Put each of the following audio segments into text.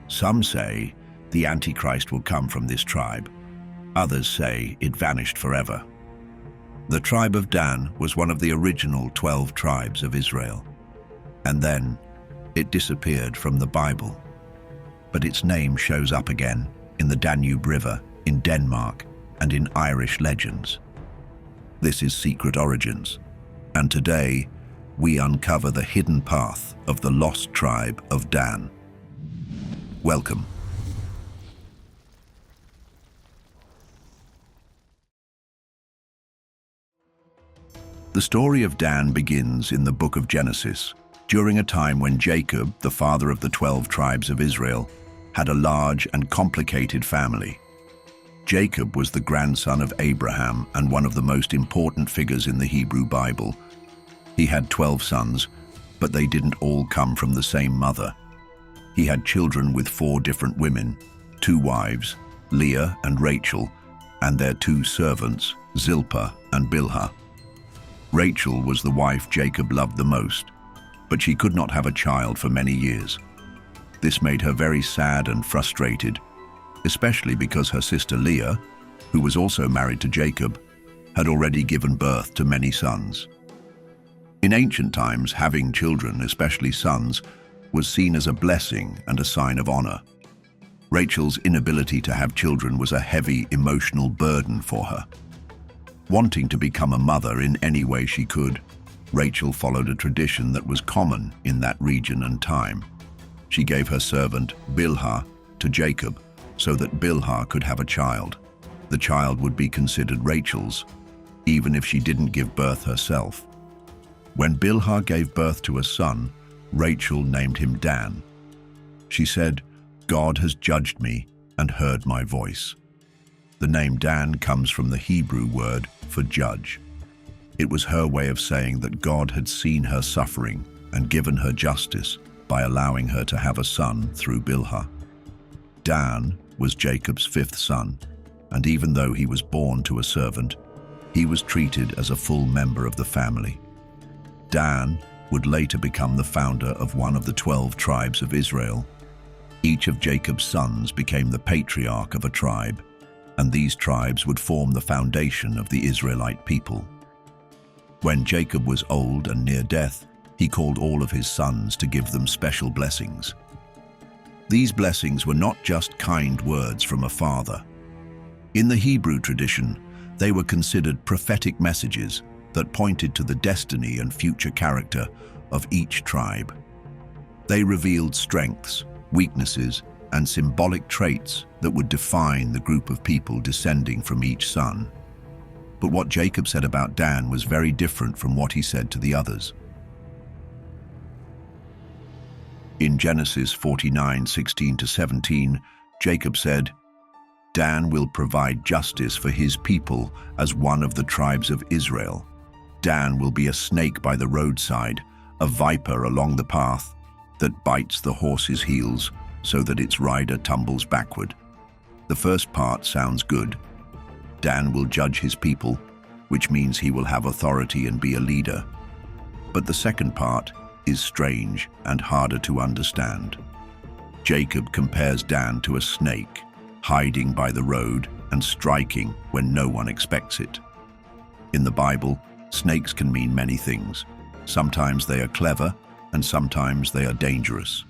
Some say the Antichrist will come from this tribe. Others say it vanished forever. The tribe of Dan was one of the original 12 tribes of Israel, and then it disappeared from the Bible. But its name shows up again in the Danube River, in Denmark, and in Irish legends. This is Secret Origins, and today we uncover the hidden path of the lost tribe of Dan. Welcome. The story of Dan begins in the book of Genesis, during a time when Jacob, the father of the 12 tribes of Israel, had a large and complicated family. Jacob was the grandson of Abraham and one of the most important figures in the Hebrew Bible. He had 12 sons, but they didn't all come from the same mother. He had children with 4 different women, 2 wives, Leah and Rachel, and their 2 servants, Zilpah and Bilhah. Rachel was the wife Jacob loved the most, but she could not have a child for many years. This made her very sad and frustrated, especially because her sister Leah, who was also married to Jacob, had already given birth to many sons. In ancient times, having children, especially sons, was seen as a blessing and a sign of honor. Rachel's inability to have children was a heavy emotional burden for her. Wanting to become a mother in any way she could, Rachel followed a tradition that was common in that region and time. She gave her servant Bilhah to Jacob so that Bilhah could have a child. The child would be considered Rachel's, even if she didn't give birth herself. When Bilhah gave birth to a son, Rachel named him Dan. She said, "God has judged me and heard my voice." The name Dan comes from the Hebrew word for judge. It was her way of saying that God had seen her suffering and given her justice by allowing her to have a son through Bilhah. Dan was Jacob's 5th son, and even though he was born to a servant, he was treated as a full member of the family. Dan would later become the founder of one of the 12 tribes of Israel. Each of Jacob's sons became the patriarch of a tribe, and these tribes would form the foundation of the Israelite people. When Jacob was old and near death, he called all of his sons to give them special blessings. These blessings were not just kind words from a father. In the Hebrew tradition, they were considered prophetic messages that pointed to the destiny and future character of each tribe. They revealed strengths, weaknesses, and symbolic traits that would define the group of people descending from each son. But what Jacob said about Dan was very different from what he said to the others. In Genesis 49:16-17, Jacob said, "Dan will provide justice for his people as one of the tribes of Israel. Dan will be a snake by the roadside, a viper along the path that bites the horse's heels so that its rider tumbles backward." The first part sounds good. Dan will judge his people, which means he will have authority and be a leader. But the second part is strange and harder to understand. Jacob compares Dan to a snake, hiding by the road and striking when no one expects it. In the Bible, snakes can mean many things. Sometimes they are clever, and sometimes they are dangerous.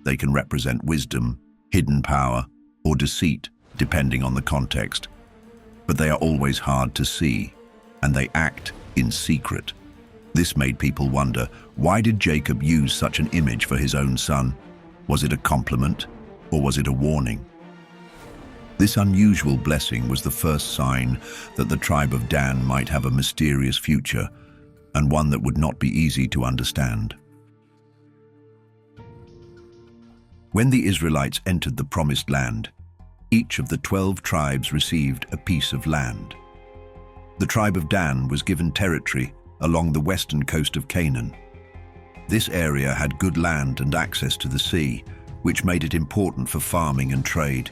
They can represent wisdom, hidden power, or deceit, depending on the context. But they are always hard to see, and they act in secret. This made people wonder, why did Jacob use such an image for his own son? Was it a compliment, or was it a warning? This unusual blessing was the first sign that the tribe of Dan might have a mysterious future, and one that would not be easy to understand. When the Israelites entered the Promised Land, each of the 12 tribes received a piece of land. The tribe of Dan was given territory along the western coast of Canaan. This area had good land and access to the sea, which made it important for farming and trade.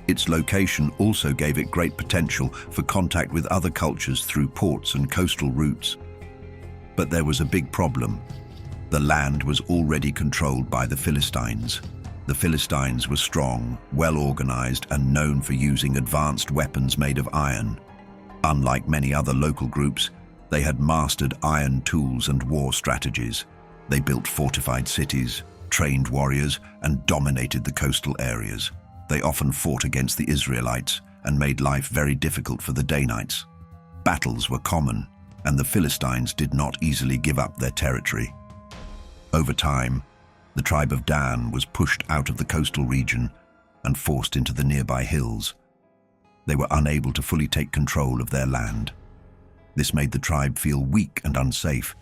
Its location also gave it great potential for contact with other cultures through ports and coastal routes. But there was a big problem. The land was already controlled by the Philistines. The Philistines were strong, well-organized, and known for using advanced weapons made of iron. Unlike many other local groups, they had mastered iron tools and war strategies. They built fortified cities, trained warriors, and dominated the coastal areas. They often fought against the Israelites and made life very difficult for the Danites. Battles were common, and the Philistines did not easily give up their territory. Over time, the tribe of Dan was pushed out of the coastal region and forced into the nearby hills. They were unable to fully take control of their land. This made the tribe feel weak and unsafe,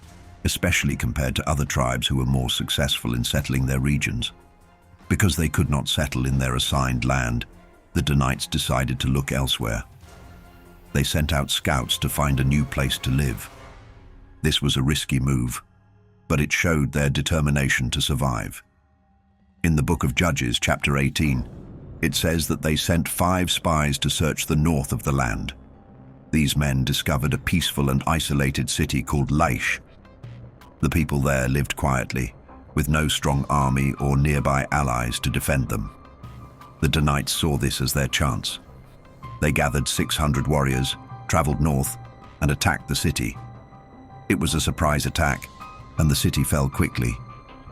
especially compared to other tribes who were more successful in settling their regions. Because they could not settle in their assigned land, the Danites decided to look elsewhere. They sent out scouts to find a new place to live. This was a risky move, but it showed their determination to survive. In the book of Judges, chapter 18, it says that they sent 5 spies to search the north of the land. These men discovered a peaceful and isolated city called Laish. The people there lived quietly, with no strong army or nearby allies to defend them. The Danites saw this as their chance. They gathered 600 warriors, traveled north, and attacked the city. It was a surprise attack, and the city fell quickly.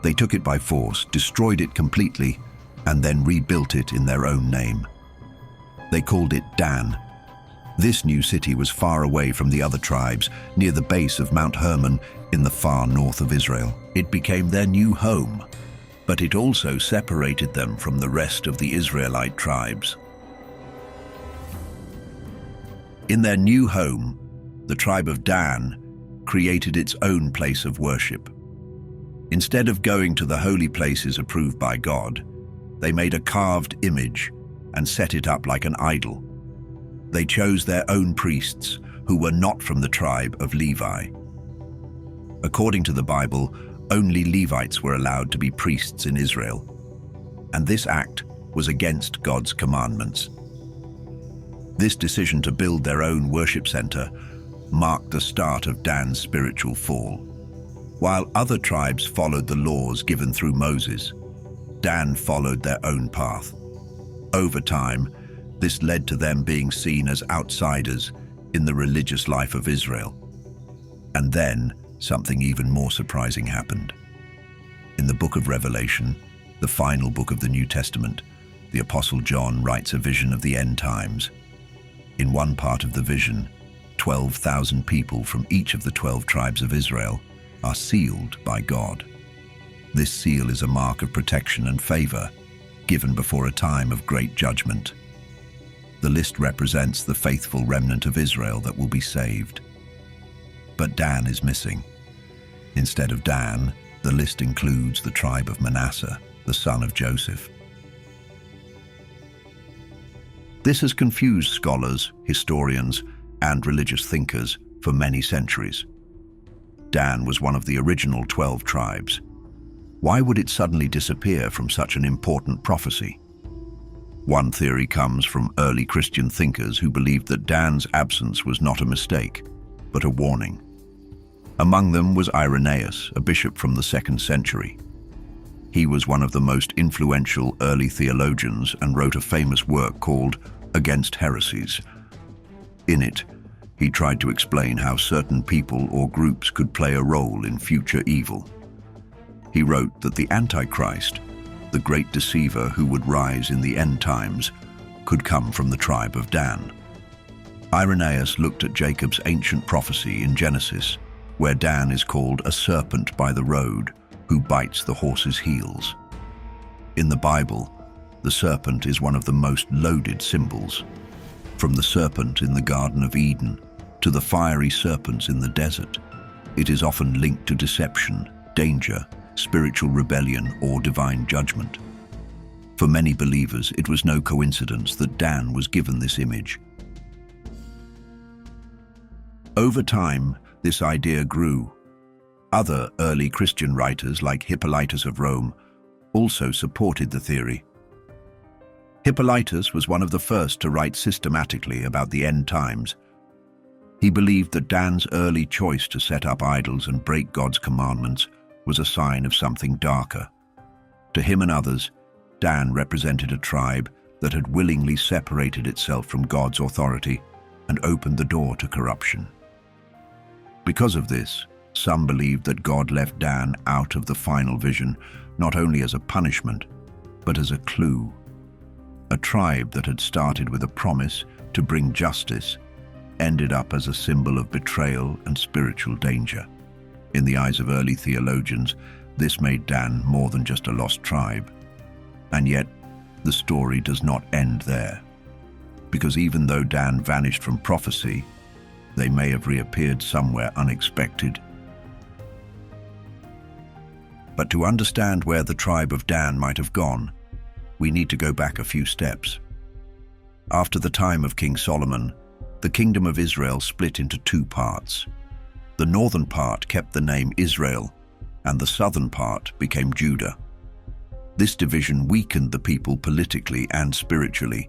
They took it by force, destroyed it completely, and then rebuilt it in their own name. They called it Dan. This new city was far away from the other tribes, near the base of Mount Hermon in the far north of Israel. It became their new home, but it also separated them from the rest of the Israelite tribes. In their new home, the tribe of Dan created its own place of worship. Instead of going to the holy places approved by God, they made a carved image and set it up like an idol. They chose their own priests, who were not from the tribe of Levi. According to the Bible, only Levites were allowed to be priests in Israel, and this act was against God's commandments. This decision to build their own worship center marked the start of Dan's spiritual fall. While other tribes followed the laws given through Moses, Dan followed their own path. Over time, this led to them being seen as outsiders in the religious life of Israel. And then, something even more surprising happened. In the book of Revelation, the final book of the New Testament, the Apostle John writes a vision of the end times. In one part of the vision, 12,000 people from each of the 12 tribes of Israel are sealed by God. This seal is a mark of protection and favor, given before a time of great judgment. The list represents the faithful remnant of Israel that will be saved. But Dan is missing. Instead of Dan, the list includes the tribe of Manasseh, the son of Joseph. This has confused scholars, historians, and religious thinkers for many centuries. Dan was one of the original 12 tribes. Why would it suddenly disappear from such an important prophecy? One theory comes from early Christian thinkers who believed that Dan's absence was not a mistake, but a warning. Among them was Irenaeus, a bishop from the 2nd century. He was one of the most influential early theologians and wrote a famous work called Against Heresies. In it, he tried to explain how certain people or groups could play a role in future evil. He wrote that the Antichrist, the great deceiver who would rise in the end times, could come from the tribe of Dan. Irenaeus looked at Jacob's ancient prophecy in Genesis, where Dan is called a serpent by the road, who bites the horse's heels. In the Bible, the serpent is one of the most loaded symbols. From the serpent in the Garden of Eden to the fiery serpents in the desert, it is often linked to deception, danger, spiritual rebellion, or divine judgment. For many believers, it was no coincidence that Dan was given this image. Over time, this idea grew. Other early Christian writers, like Hippolytus of Rome, also supported the theory. Hippolytus was one of the first to write systematically about the end times. He believed that Dan's early choice to set up idols and break God's commandments was a sign of something darker. To him and others, Dan represented a tribe that had willingly separated itself from God's authority and opened the door to corruption. Because of this, some believed that God left Dan out of the final vision, not only as a punishment, but as a clue. A tribe that had started with a promise to bring justice ended up as a symbol of betrayal and spiritual danger. In the eyes of early theologians, this made Dan more than just a lost tribe. And yet, the story does not end there. Because even though Dan vanished from prophecy, they may have reappeared somewhere unexpected. But to understand where the tribe of Dan might have gone, we need to go back a few steps. After the time of King Solomon, the kingdom of Israel split into two parts. The northern part kept the name Israel, and the southern part became Judah. This division weakened the people politically and spiritually.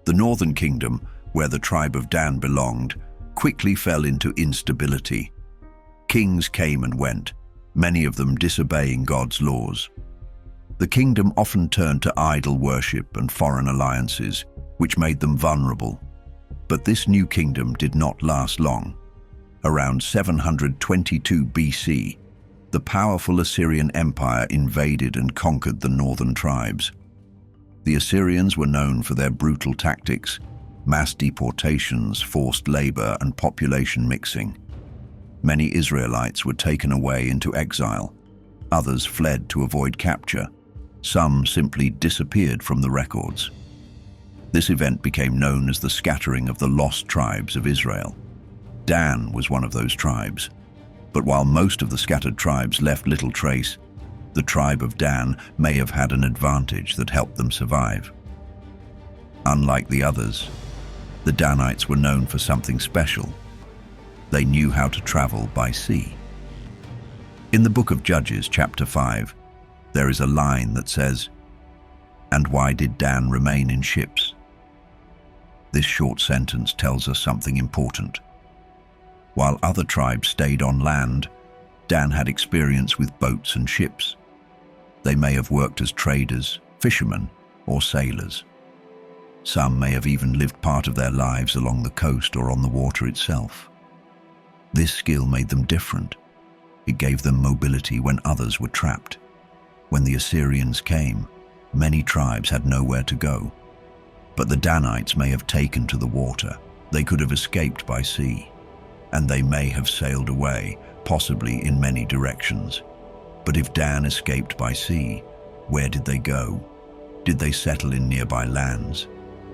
The northern kingdom, where the tribe of Dan belonged, quickly fell into instability. Kings came and went, many of them disobeying God's laws. The kingdom often turned to idol worship and foreign alliances, which made them vulnerable. But this new kingdom did not last long. Around 722 BC, the powerful Assyrian Empire invaded and conquered the northern tribes. The Assyrians were known for their brutal tactics, mass deportations, forced labor, and population mixing. Many Israelites were taken away into exile. Others fled to avoid capture. Some simply disappeared from the records. This event became known as the scattering of the lost tribes of Israel. Dan was one of those tribes. But while most of the scattered tribes left little trace, the tribe of Dan may have had an advantage that helped them survive. Unlike the others, the Danites were known for something special. They knew how to travel by sea. In the book of Judges, chapter 5, there is a line that says, "And why did Dan remain in ships?" This short sentence tells us something important. While other tribes stayed on land, Dan had experience with boats and ships. They may have worked as traders, fishermen, or sailors. Some may have even lived part of their lives along the coast or on the water itself. This skill made them different. It gave them mobility when others were trapped. When the Assyrians came, many tribes had nowhere to go. But the Danites may have taken to the water. They could have escaped by sea. And they may have sailed away, possibly in many directions. But if Dan escaped by sea, where did they go? Did they settle in nearby lands?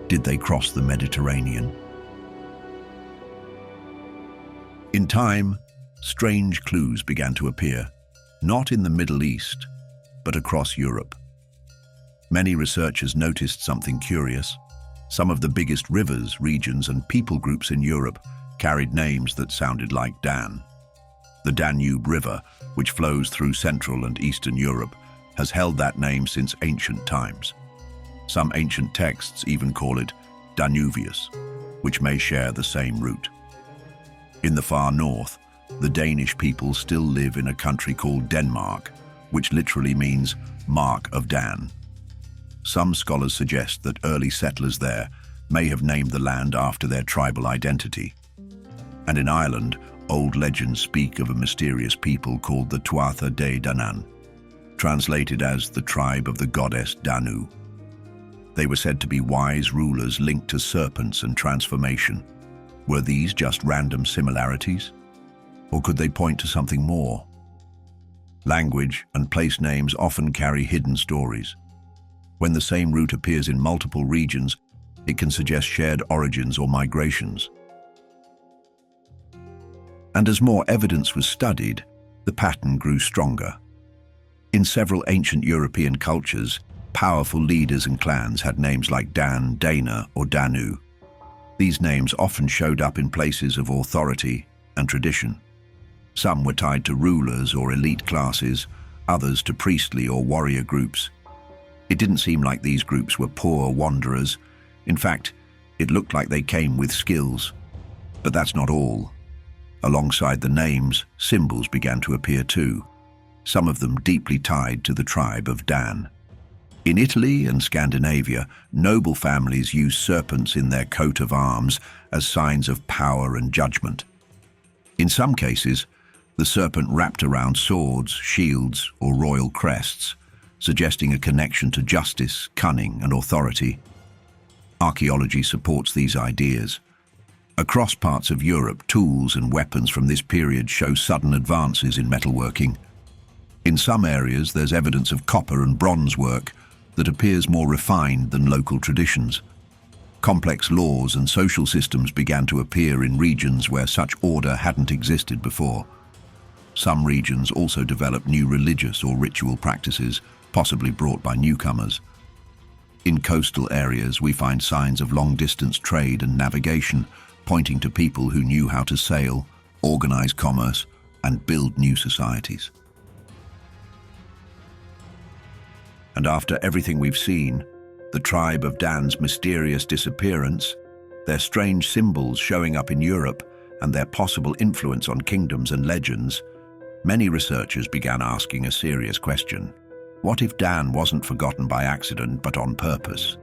Did they cross the Mediterranean? In time, strange clues began to appear, not in the Middle East, but across Europe. Many researchers noticed something curious. Some of the biggest rivers, regions, and people groups in Europe carried names that sounded like Dan. The Danube River, which flows through Central and Eastern Europe, has held that name since ancient times. Some ancient texts even call it Danuvius, which may share the same root. In the far north, the Danish people still live in a country called Denmark, which literally means Mark of Dan. Some scholars suggest that early settlers there may have named the land after their tribal identity. And in Ireland, old legends speak of a mysterious people called the Tuatha Dé Danann, translated as the tribe of the goddess Danu. They were said to be wise rulers linked to serpents and transformation. Were these just random similarities? Or could they point to something more? Language and place names often carry hidden stories. When the same root appears in multiple regions, it can suggest shared origins or migrations. And as more evidence was studied, the pattern grew stronger. In several ancient European cultures, powerful leaders and clans had names like Dan, Dana, or Danu. These names often showed up in places of authority and tradition. Some were tied to rulers or elite classes, others to priestly or warrior groups. It didn't seem like these groups were poor wanderers. In fact, it looked like they came with skills. But that's not all. Alongside the names, symbols began to appear too, some of them deeply tied to the tribe of Dan. In Italy and Scandinavia, noble families used serpents in their coat of arms as signs of power and judgment. In some cases, the serpent wrapped around swords, shields, or royal crests, suggesting a connection to justice, cunning, and authority. Archaeology supports these ideas. Across parts of Europe, tools and weapons from this period show sudden advances in metalworking. In some areas, there's evidence of copper and bronze work that appears more refined than local traditions. Complex laws and social systems began to appear in regions where such order hadn't existed before. Some regions also developed new religious or ritual practices, possibly brought by newcomers. In coastal areas, we find signs of long-distance trade and navigation, pointing to people who knew how to sail, organize commerce, and build new societies. And after everything we've seen, the tribe of Dan's mysterious disappearance, their strange symbols showing up in Europe, and their possible influence on kingdoms and legends, many researchers began asking a serious question. What if Dan wasn't forgotten by accident but on purpose?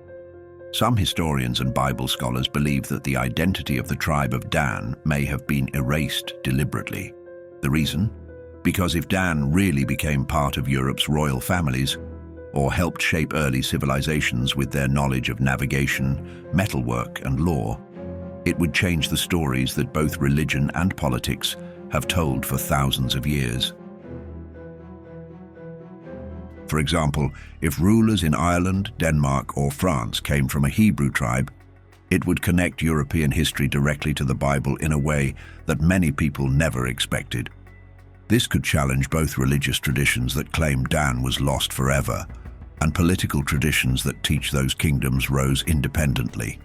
Some historians and Bible scholars believe that the identity of the tribe of Dan may have been erased deliberately. The reason? Because if Dan really became part of Europe's royal families, or helped shape early civilizations with their knowledge of navigation, metalwork, and law, it would change the stories that both religion and politics have told for thousands of years. For example, if rulers in Ireland, Denmark, or France came from a Hebrew tribe, it would connect European history directly to the Bible in a way that many people never expected. This could challenge both religious traditions that claim Dan was lost forever and political traditions that teach those kingdoms rose independently.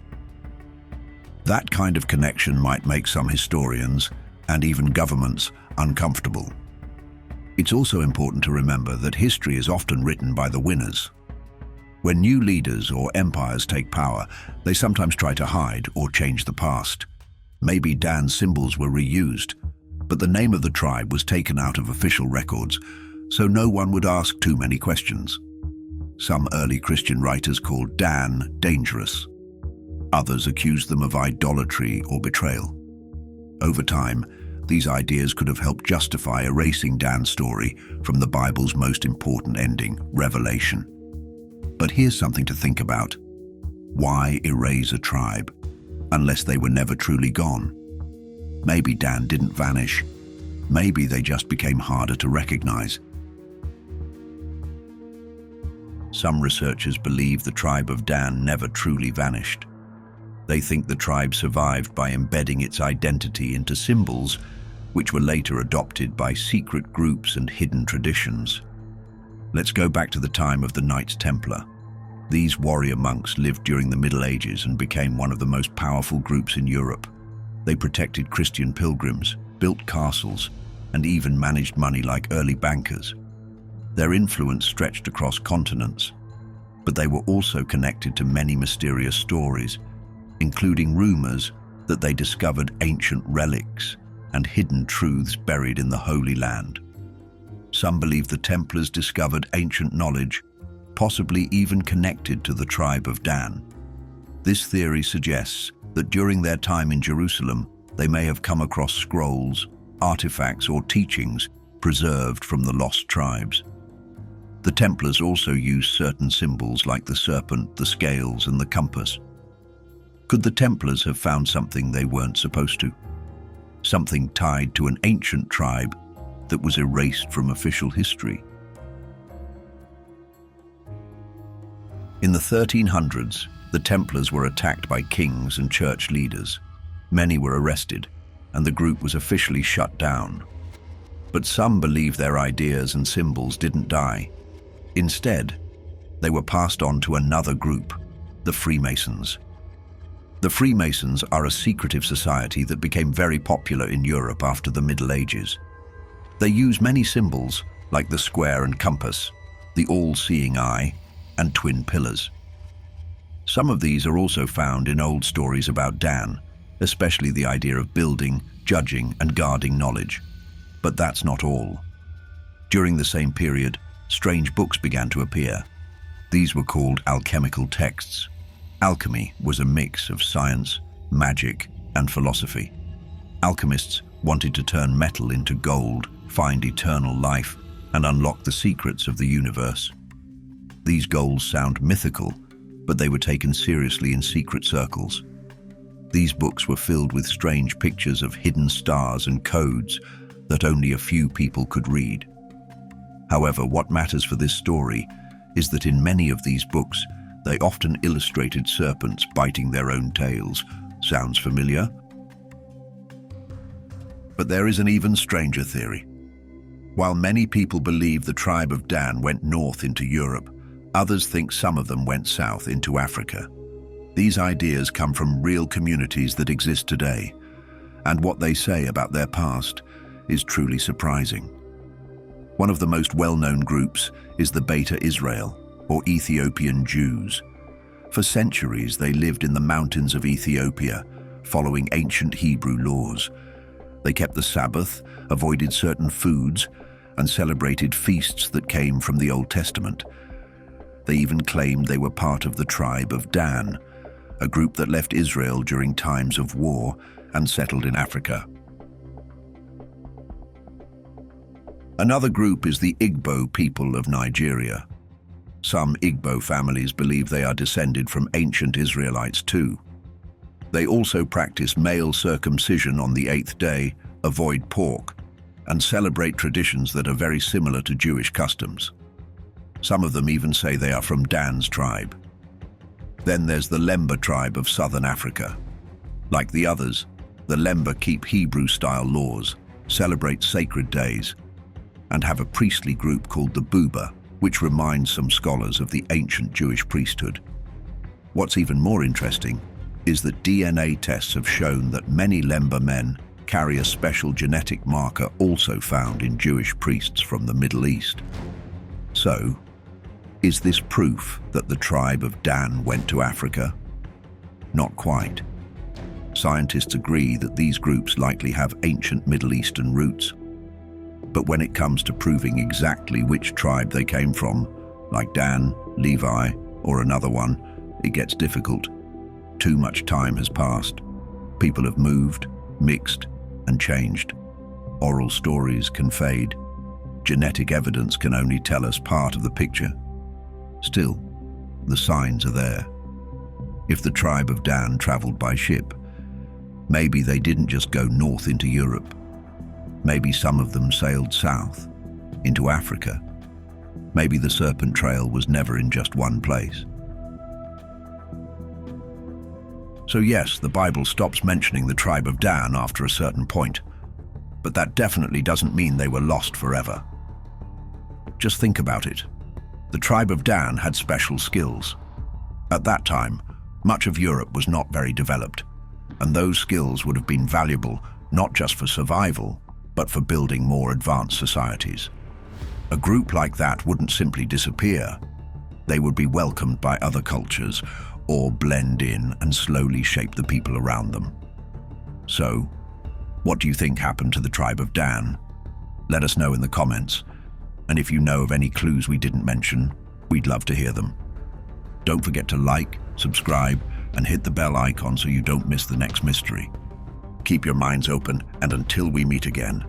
That kind of connection might make some historians, and even governments, uncomfortable. It's also important to remember that history is often written by the winners. When new leaders or empires take power, they sometimes try to hide or change the past. Maybe Dan's symbols were reused, but the name of the tribe was taken out of official records, so no one would ask too many questions. Some early Christian writers called Dan dangerous. Others accused them of idolatry or betrayal. Over time, these ideas could have helped justify erasing Dan's story from the Bible's most important ending, Revelation. But here's something to think about. Why erase a tribe, unless they were never truly gone? Maybe Dan didn't vanish. Maybe they just became harder to recognize. Some researchers believe the tribe of Dan never truly vanished. They think the tribe survived by embedding its identity into symbols, which were later adopted by secret groups and hidden traditions. Let's go back to the time of the Knights Templar. These warrior monks lived during the Middle Ages and became one of the most powerful groups in Europe. They protected Christian pilgrims, built castles, and even managed money like early bankers. Their influence stretched across continents, but they were also connected to many mysterious stories, including rumors that they discovered ancient relics and hidden truths buried in the Holy Land. Some believe the Templars discovered ancient knowledge, possibly even connected to the tribe of Dan. This theory suggests that during their time in Jerusalem, they may have come across scrolls, artifacts, or teachings preserved from the lost tribes. The Templars also used certain symbols like the serpent, the scales, and the compass. Could the Templars have found something they weren't supposed to? Something tied to an ancient tribe that was erased from official history? In the 1300s, the Templars were attacked by kings and church leaders. Many were arrested, and the group was officially shut down. But some believe their ideas and symbols didn't die. Instead, they were passed on to another group, the Freemasons. The Freemasons are a secretive society that became very popular in Europe after the Middle Ages. They use many symbols, like the square and compass, the all-seeing eye, and twin pillars. Some of these are also found in old stories about Dan, especially the idea of building, judging, and guarding knowledge. But that's not all. During the same period, strange books began to appear. These were called alchemical texts. Alchemy was a mix of science, magic, and philosophy. Alchemists wanted to turn metal into gold, find eternal life, and unlock the secrets of the universe. These goals sound mythical, but they were taken seriously in secret circles. These books were filled with strange pictures of hidden stars and codes that only a few people could read. However, what matters for this story is that in many of these books, they often illustrated serpents biting their own tails. Sounds familiar? But there is an even stranger theory. While many people believe the tribe of Dan went north into Europe, others think some of them went south into Africa. These ideas come from real communities that exist today, and what they say about their past is truly surprising. One of the most well-known groups is the Beta Israel, or Ethiopian Jews. For centuries, they lived in the mountains of Ethiopia, following ancient Hebrew laws. They kept the Sabbath, avoided certain foods, and celebrated feasts that came from the Old Testament. They even claimed they were part of the tribe of Dan, a group that left Israel during times of war and settled in Africa. Another group is the Igbo people of Nigeria. Some Igbo families believe they are descended from ancient Israelites too. They also practice male circumcision on the 8th day, avoid pork, and celebrate traditions that are very similar to Jewish customs. Some of them even say they are from Dan's tribe. Then there's the Lemba tribe of southern Africa. Like the others, the Lemba keep Hebrew-style laws, celebrate sacred days, and have a priestly group called the Buba, which reminds some scholars of the ancient Jewish priesthood. What's even more interesting is that DNA tests have shown that many Lemba men carry a special genetic marker also found in Jewish priests from the Middle East. So, is this proof that the tribe of Dan went to Africa? Not quite. Scientists agree that these groups likely have ancient Middle Eastern roots. But when it comes to proving exactly which tribe they came from, like Dan, Levi, or another one, it gets difficult. Too much time has passed. People have moved, mixed, and changed. Oral stories can fade. Genetic evidence can only tell us part of the picture. Still, the signs are there. If the tribe of Dan traveled by ship, maybe they didn't just go north into Europe. Maybe some of them sailed south, into Africa. Maybe the Serpent Trail was never in just one place. So yes, the Bible stops mentioning the tribe of Dan after a certain point, but that definitely doesn't mean they were lost forever. Just think about it. The tribe of Dan had special skills. At that time, much of Europe was not very developed, and those skills would have been valuable not just for survival, but for building more advanced societies. A group like that wouldn't simply disappear. They would be welcomed by other cultures or blend in and slowly shape the people around them. So, what do you think happened to the tribe of Dan? Let us know in the comments. And if you know of any clues we didn't mention, we'd love to hear them. Don't forget to like, subscribe, and hit the bell icon so you don't miss the next mystery. Keep your minds open, and until we meet again,